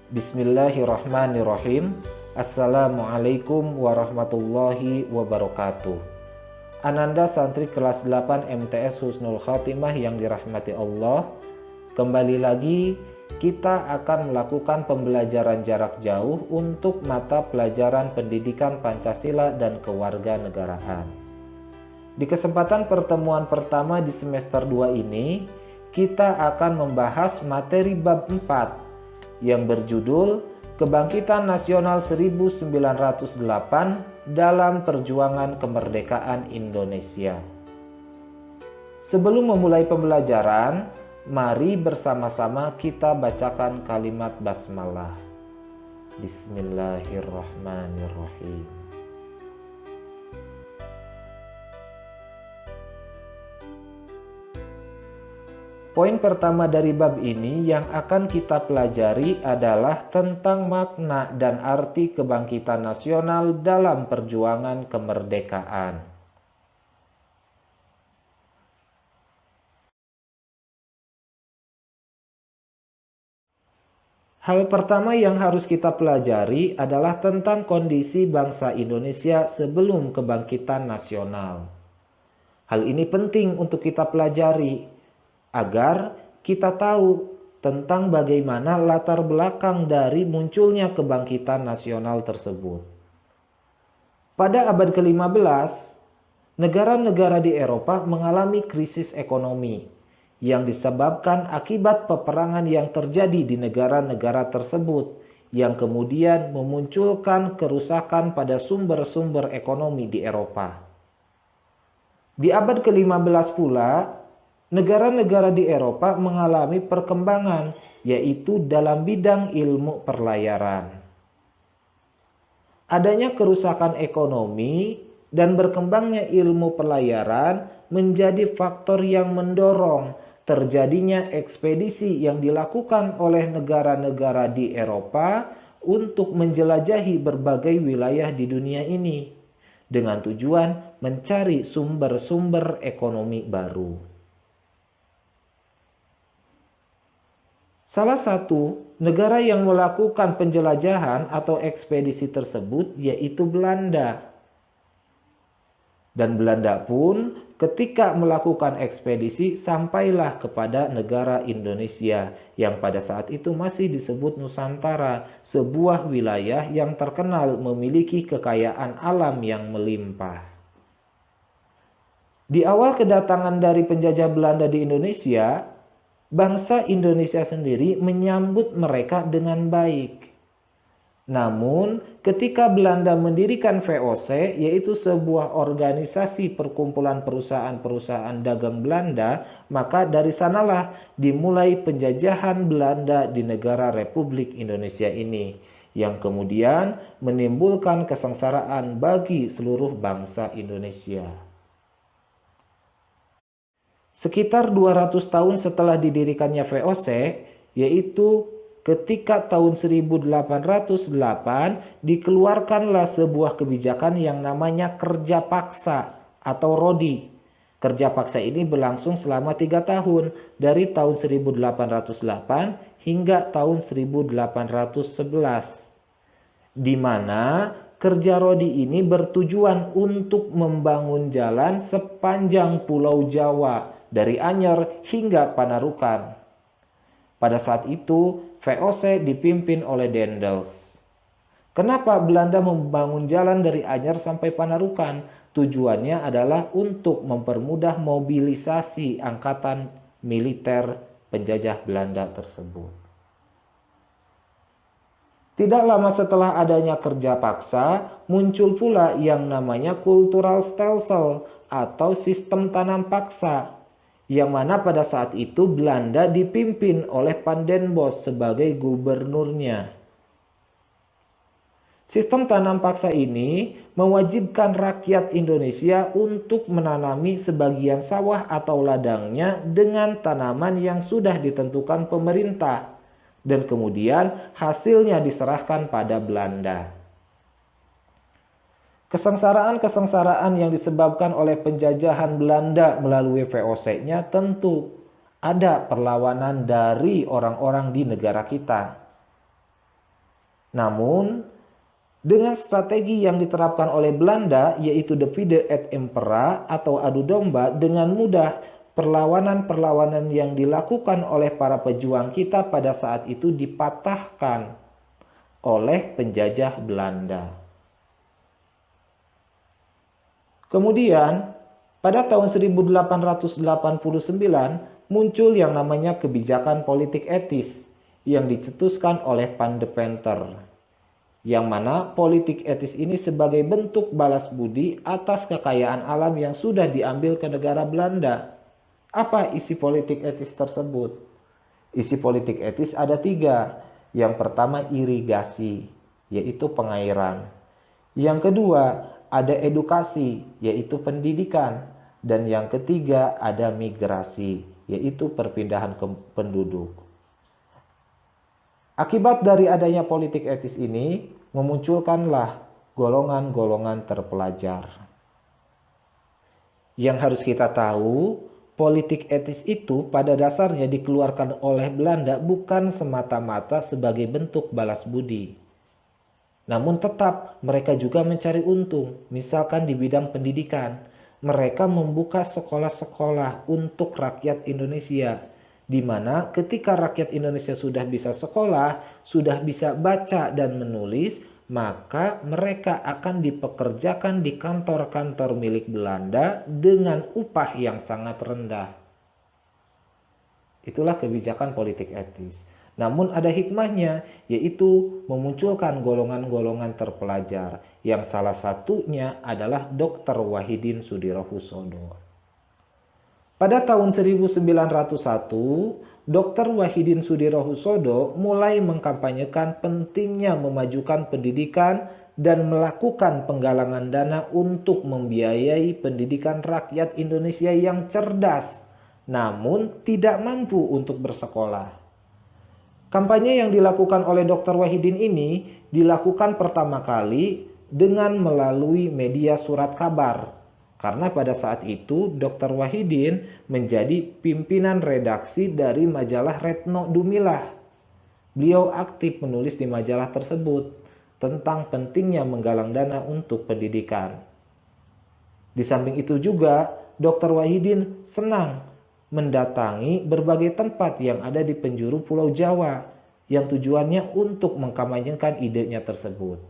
Bismillahirrahmanirrahim. Assalamualaikum warahmatullahi wabarakatuh. Ananda santri kelas 8 MTS Husnul Khatimah yang dirahmati Allah, kembali lagi kita akan melakukan pembelajaran jarak jauh untuk mata pelajaran pendidikan Pancasila dan kewarganegaraan. Di kesempatan pertemuan pertama di semester 2 ini, kita akan membahas materi bab 4 yang berjudul Kebangkitan Nasional 1908 dalam Perjuangan Kemerdekaan Indonesia. Sebelum memulai pembelajaran, mari bersama-sama kita bacakan kalimat basmalah. Bismillahirrahmanirrahim. Poin pertama dari bab ini yang akan kita pelajari adalah tentang makna dan arti kebangkitan nasional dalam perjuangan kemerdekaan. Hal pertama yang harus kita pelajari adalah tentang kondisi bangsa Indonesia sebelum kebangkitan nasional. Hal ini penting untuk kita pelajari agar kita tahu tentang bagaimana latar belakang dari munculnya kebangkitan nasional tersebut. Pada abad ke-15, negara-negara di Eropa mengalami krisis ekonomi yang disebabkan akibat peperangan yang terjadi di negara-negara tersebut, yang kemudian memunculkan kerusakan pada sumber-sumber ekonomi di Eropa. Di abad ke-15 pula, negara-negara di Eropa mengalami perkembangan, yaitu dalam bidang ilmu perlayaran. Adanya kerusakan ekonomi dan berkembangnya ilmu perlayaran menjadi faktor yang mendorong terjadinya ekspedisi yang dilakukan oleh negara-negara di Eropa untuk menjelajahi berbagai wilayah di dunia ini dengan tujuan mencari sumber-sumber ekonomi baru. Salah satu negara yang melakukan penjelajahan atau ekspedisi tersebut yaitu Belanda. Dan Belanda pun ketika melakukan ekspedisi sampailah kepada negara Indonesia yang pada saat itu masih disebut Nusantara, sebuah wilayah yang terkenal memiliki kekayaan alam yang melimpah. Di awal kedatangan dari penjajah Belanda di Indonesia, bangsa Indonesia sendiri menyambut mereka dengan baik. Namun, ketika Belanda mendirikan VOC, yaitu sebuah organisasi perkumpulan perusahaan-perusahaan dagang Belanda, maka dari sanalah dimulai penjajahan Belanda di negara Republik Indonesia ini, yang kemudian menimbulkan kesengsaraan bagi seluruh bangsa Indonesia. Sekitar 200 tahun setelah didirikannya VOC, yaitu ketika tahun 1808 dikeluarkanlah sebuah kebijakan yang namanya kerja paksa atau Rodi. Kerja paksa ini berlangsung selama 3 tahun dari tahun 1808 hingga tahun 1811. Di mana kerja Rodi ini bertujuan untuk membangun jalan sepanjang Pulau Jawa dari Anyer hingga Panarukan. Pada saat itu VOC dipimpin oleh Daendels. Kenapa Belanda membangun jalan dari Anyer sampai Panarukan? Tujuannya adalah untuk mempermudah mobilisasi angkatan militer penjajah Belanda tersebut. Tidak lama setelah adanya kerja paksa, muncul pula yang namanya Kulturalstelsel atau sistem tanam paksa, yang mana pada saat itu Belanda dipimpin oleh Van den Bosch sebagai gubernurnya. Sistem tanam paksa ini mewajibkan rakyat Indonesia untuk menanami sebagian sawah atau ladangnya dengan tanaman yang sudah ditentukan pemerintah, dan kemudian hasilnya diserahkan pada Belanda. Kesengsaraan-kesengsaraan yang disebabkan oleh penjajahan Belanda melalui VOC-nya tentu ada perlawanan dari orang-orang di negara kita. Namun, dengan strategi yang diterapkan oleh Belanda, yaitu divide et impera atau adu domba, dengan mudah perlawanan-perlawanan yang dilakukan oleh para pejuang kita pada saat itu dipatahkan oleh penjajah Belanda. Kemudian, pada tahun 1889 muncul yang namanya kebijakan politik etis yang dicetuskan oleh Van de Venter, yang mana politik etis ini sebagai bentuk balas budi atas kekayaan alam yang sudah diambil ke negara Belanda. Apa isi politik etis tersebut? Isi politik etis ada 3. Yang pertama irigasi, yaitu pengairan. Yang kedua ada edukasi, yaitu pendidikan. Dan yang ketiga ada migrasi, yaitu perpindahan penduduk. Akibat dari adanya politik etis ini, memunculkanlah golongan-golongan terpelajar. Yang harus kita tahu, politik etis itu pada dasarnya dikeluarkan oleh Belanda bukan semata-mata sebagai bentuk balas budi. Namun tetap mereka juga mencari untung, misalkan di bidang pendidikan. Mereka membuka sekolah-sekolah untuk rakyat Indonesia, di mana ketika rakyat Indonesia sudah bisa sekolah, sudah bisa baca dan menulis, maka mereka akan dipekerjakan di kantor-kantor milik Belanda dengan upah yang sangat rendah. Itulah kebijakan politik etis. Namun ada hikmahnya, yaitu memunculkan golongan-golongan terpelajar, yang salah satunya adalah Dr. Wahidin Soedirohoesodo. Pada tahun 1901, Dr. Wahidin Soedirohoesodo mulai mengkampanyekan pentingnya memajukan pendidikan dan melakukan penggalangan dana untuk membiayai pendidikan rakyat Indonesia yang cerdas, namun tidak mampu untuk bersekolah. Kampanye yang dilakukan oleh Dr. Wahidin ini dilakukan pertama kali dengan melalui media surat kabar. Karena pada saat itu Dr. Wahidin menjadi pimpinan redaksi dari majalah Retno Dumilah. Beliau aktif menulis di majalah tersebut tentang pentingnya menggalang dana untuk pendidikan. Di samping itu juga Dr. Wahidin senang mendatangi berbagai tempat yang ada di penjuru Pulau Jawa yang tujuannya untuk mengkampanyekan idenya tersebut.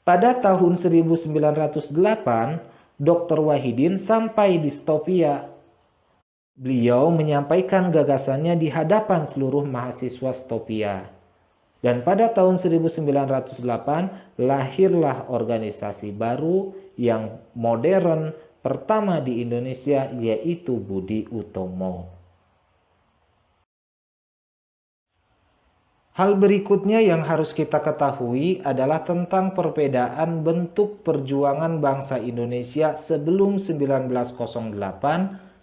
Pada tahun 1908, Dr. Wahidin sampai di Stopia. Beliau menyampaikan gagasannya di hadapan seluruh mahasiswa Stopia. Dan pada tahun 1908 lahirlah organisasi baru yang modern pertama di Indonesia, yaitu Budi Utomo. Hal berikutnya yang harus kita ketahui adalah tentang perbedaan bentuk perjuangan bangsa Indonesia sebelum 1908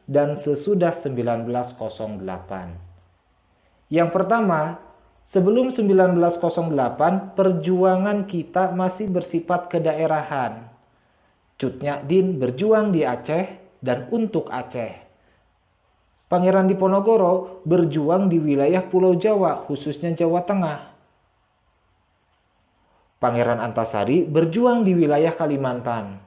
dan sesudah 1908. Yang pertama, sebelum 1908 perjuangan kita masih bersifat kedaerahan. Cut Nyak Dien berjuang di Aceh dan untuk Aceh. Pangeran Diponegoro berjuang di wilayah Pulau Jawa, khususnya Jawa Tengah. Pangeran Antasari berjuang di wilayah Kalimantan.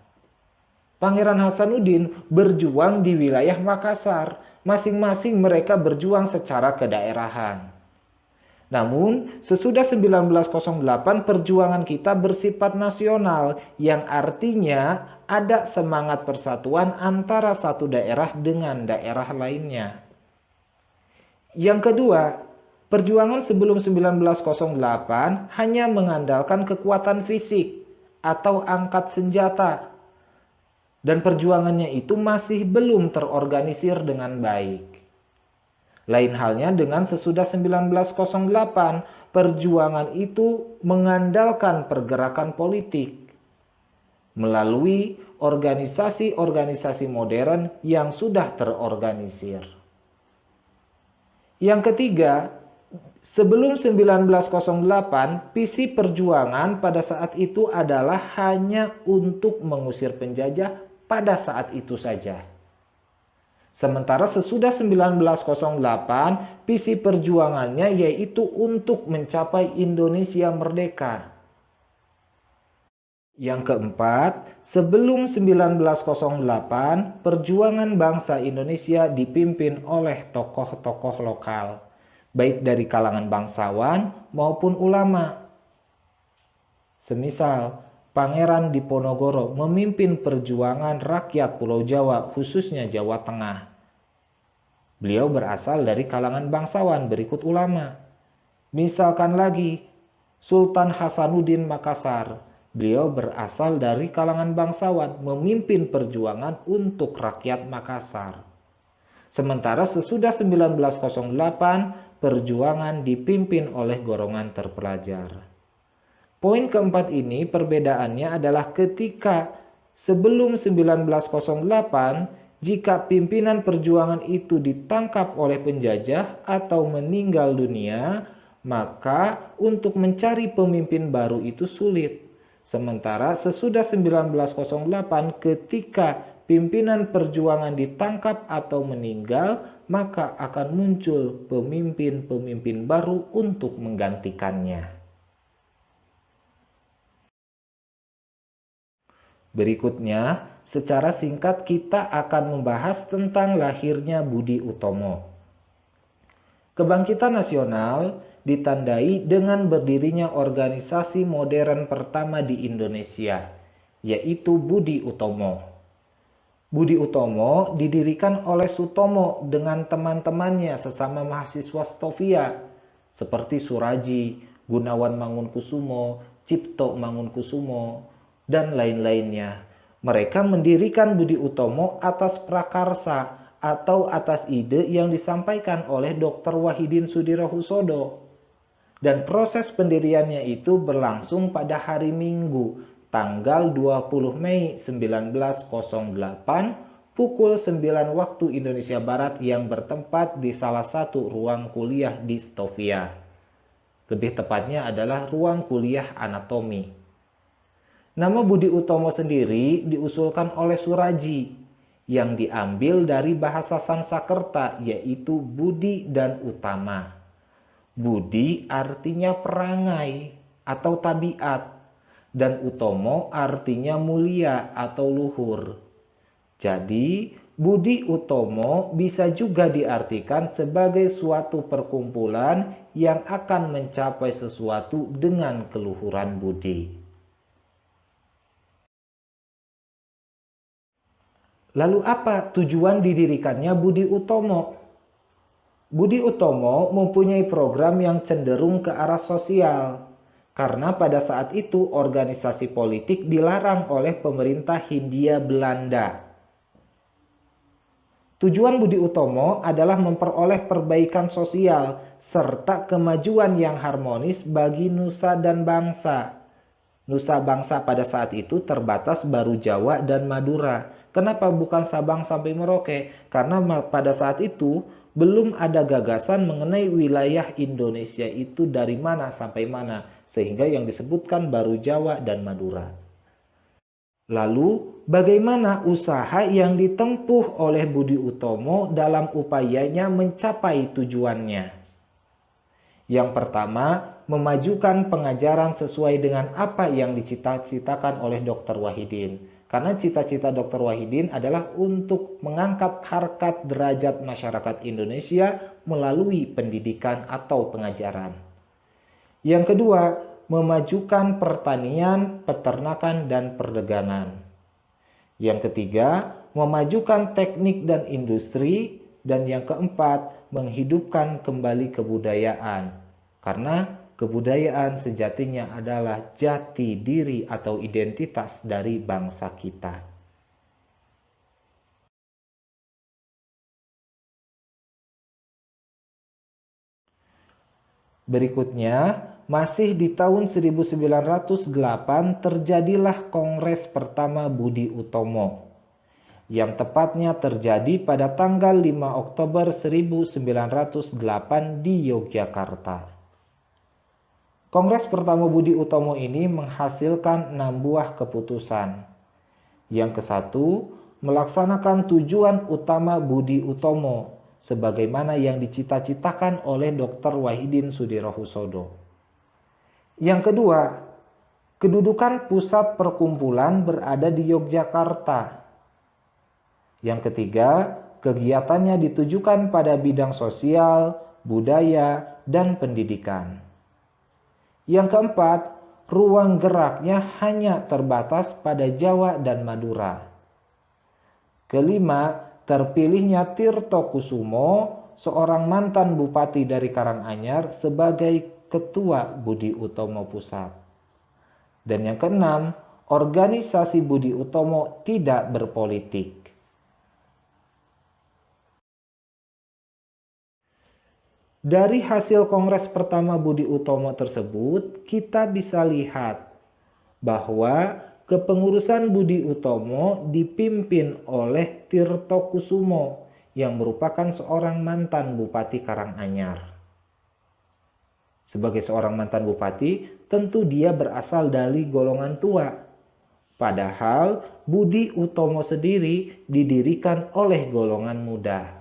Pangeran Hasanuddin berjuang di wilayah Makassar. Masing-masing mereka berjuang secara kedaerahan. Namun, sesudah 1908 perjuangan kita bersifat nasional, yang artinya ada semangat persatuan antara satu daerah dengan daerah lainnya. Yang kedua, perjuangan sebelum 1908 hanya mengandalkan kekuatan fisik atau angkat senjata, dan perjuangannya itu masih belum terorganisir dengan baik. Lain halnya dengan sesudah 1908, perjuangan itu mengandalkan pergerakan politik melalui organisasi-organisasi modern yang sudah terorganisir. Yang ketiga, sebelum 1908, visi perjuangan pada saat itu adalah hanya untuk mengusir penjajah pada saat itu saja. Sementara sesudah 1908, visi perjuangannya yaitu untuk mencapai Indonesia merdeka. Yang keempat, sebelum 1908, perjuangan bangsa Indonesia dipimpin oleh tokoh-tokoh lokal, baik dari kalangan bangsawan maupun ulama. Semisal, Pangeran Diponegoro memimpin perjuangan rakyat Pulau Jawa, khususnya Jawa Tengah. Beliau berasal dari kalangan bangsawan berikut ulama. Misalkan lagi, Sultan Hasanuddin Makassar. Beliau berasal dari kalangan bangsawan, memimpin perjuangan untuk rakyat Makassar. Sementara sesudah 1908, perjuangan dipimpin oleh golongan terpelajar. Poin keempat ini perbedaannya adalah ketika sebelum 1908, jika pimpinan perjuangan itu ditangkap oleh penjajah atau meninggal dunia, maka untuk mencari pemimpin baru itu sulit. Sementara sesudah 1908 ketika pimpinan perjuangan ditangkap atau meninggal, maka akan muncul pemimpin-pemimpin baru untuk menggantikannya. Berikutnya, secara singkat kita akan membahas tentang lahirnya Budi Utomo. Kebangkitan nasional ditandai dengan berdirinya organisasi modern pertama di Indonesia, yaitu Budi Utomo. Budi Utomo didirikan oleh Sutomo dengan teman-temannya sesama mahasiswa Stovia, seperti Suraji, Gunawan Mangunkusumo, Cipto Mangunkusumo, dan lain-lainnya. Mereka mendirikan Budi Utomo atas prakarsa atau atas ide yang disampaikan oleh Dr. Wahidin Sudirohusodo. Dan proses pendiriannya itu berlangsung pada hari Minggu, tanggal 20 Mei 1908, pukul 9 waktu Indonesia Barat yang bertempat di salah satu ruang kuliah di Stovia. Lebih tepatnya adalah ruang kuliah anatomi. Nama Budi Utomo sendiri diusulkan oleh Suraji, yang diambil dari bahasa Sanskerta yaitu Budi dan Utama. Budi artinya perangai atau tabiat, dan Utomo artinya mulia atau luhur. Jadi, Budi Utomo bisa juga diartikan sebagai suatu perkumpulan yang akan mencapai sesuatu dengan keluhuran budi. Lalu apa tujuan didirikannya Budi Utomo? Budi Utomo mempunyai program yang cenderung ke arah sosial, karena pada saat itu organisasi politik dilarang oleh pemerintah Hindia Belanda. Tujuan Budi Utomo adalah memperoleh perbaikan sosial serta kemajuan yang harmonis bagi nusa dan bangsa. Nusa bangsa pada saat itu terbatas baru Jawa dan Madura. Kenapa bukan Sabang sampai Merauke? Karena pada saat itu belum ada gagasan mengenai wilayah Indonesia itu dari mana sampai mana, sehingga yang disebutkan baru Jawa dan Madura. Lalu, bagaimana usaha yang ditempuh oleh Budi Utomo dalam upayanya mencapai tujuannya? Yang pertama, memajukan pengajaran sesuai dengan apa yang dicita-citakan oleh Dr. Wahidin. Karena cita-cita Dr. Wahidin adalah untuk mengangkat harkat derajat masyarakat Indonesia melalui pendidikan atau pengajaran. Yang kedua, memajukan pertanian, peternakan, dan perdagangan. Yang ketiga, memajukan teknik dan industri. Dan yang keempat, menghidupkan kembali kebudayaan. Karena kebudayaan sejatinya adalah jati diri atau identitas dari bangsa kita. Berikutnya, masih di tahun 1908 terjadilah Kongres pertama Budi Utomo, yang tepatnya terjadi pada tanggal 5 Oktober 1908 di Yogyakarta. Kongres pertama Budi Utomo ini menghasilkan 6 buah keputusan. Yang ke-1, melaksanakan tujuan utama Budi Utomo sebagaimana yang dicita-citakan oleh Dr. Wahidin Sudirohusodo. Yang kedua, kedudukan pusat perkumpulan berada di Yogyakarta. Yang ketiga, kegiatannya ditujukan pada bidang sosial, budaya, dan pendidikan. Yang keempat, ruang geraknya hanya terbatas pada Jawa dan Madura. Kelima, terpilihnya Tirto Kusumo, seorang mantan bupati dari Karanganyar, sebagai Ketua Budi Utomo Pusat. Dan yang keenam, organisasi Budi Utomo tidak berpolitik. Dari hasil kongres pertama Budi Utomo tersebut, kita bisa lihat bahwa kepengurusan Budi Utomo dipimpin oleh Tirto Kusumo yang merupakan seorang mantan Bupati Karanganyar. Sebagai seorang mantan bupati, tentu dia berasal dari golongan tua. Padahal Budi Utomo sendiri didirikan oleh golongan muda.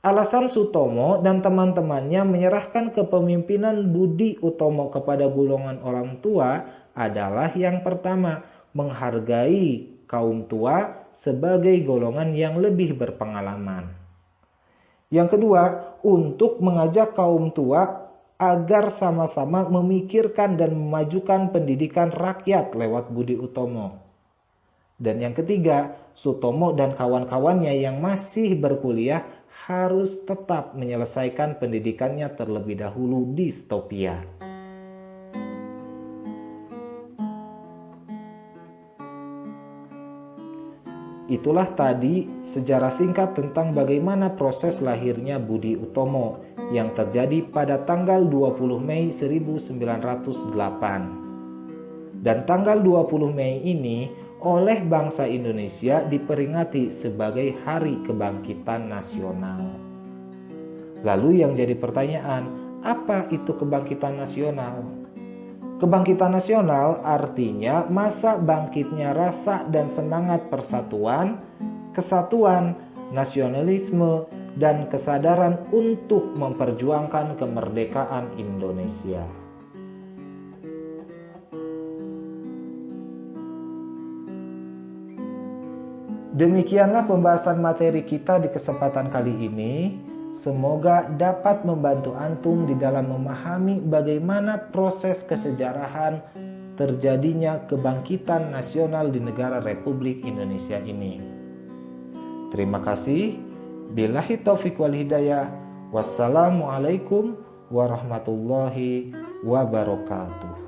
Alasan Sutomo dan teman-temannya menyerahkan kepemimpinan Budi Utomo kepada golongan orang tua adalah yang pertama, menghargai kaum tua sebagai golongan yang lebih berpengalaman. Yang kedua, untuk mengajak kaum tua agar sama-sama memikirkan dan memajukan pendidikan rakyat lewat Budi Utomo. Dan yang ketiga, Sutomo dan kawan-kawannya yang masih berkuliah harus tetap menyelesaikan pendidikannya terlebih dahulu di Stopia. Itulah tadi sejarah singkat tentang bagaimana proses lahirnya Budi Utomo yang terjadi pada tanggal 20 Mei 1908. Dan tanggal 20 Mei ini oleh bangsa Indonesia diperingati sebagai Hari Kebangkitan Nasional. Lalu yang jadi pertanyaan, apa itu kebangkitan nasional? Kebangkitan nasional artinya masa bangkitnya rasa dan semangat persatuan, kesatuan, nasionalisme, dan kesadaran untuk memperjuangkan kemerdekaan Indonesia. Demikianlah pembahasan materi kita di kesempatan kali ini. Semoga dapat membantu antum di dalam memahami bagaimana proses kesejarahan terjadinya kebangkitan nasional di negara Republik Indonesia ini. Terima kasih. Billahi taufiq wal hidayah. Wassalamualaikum warahmatullahi wabarakatuh.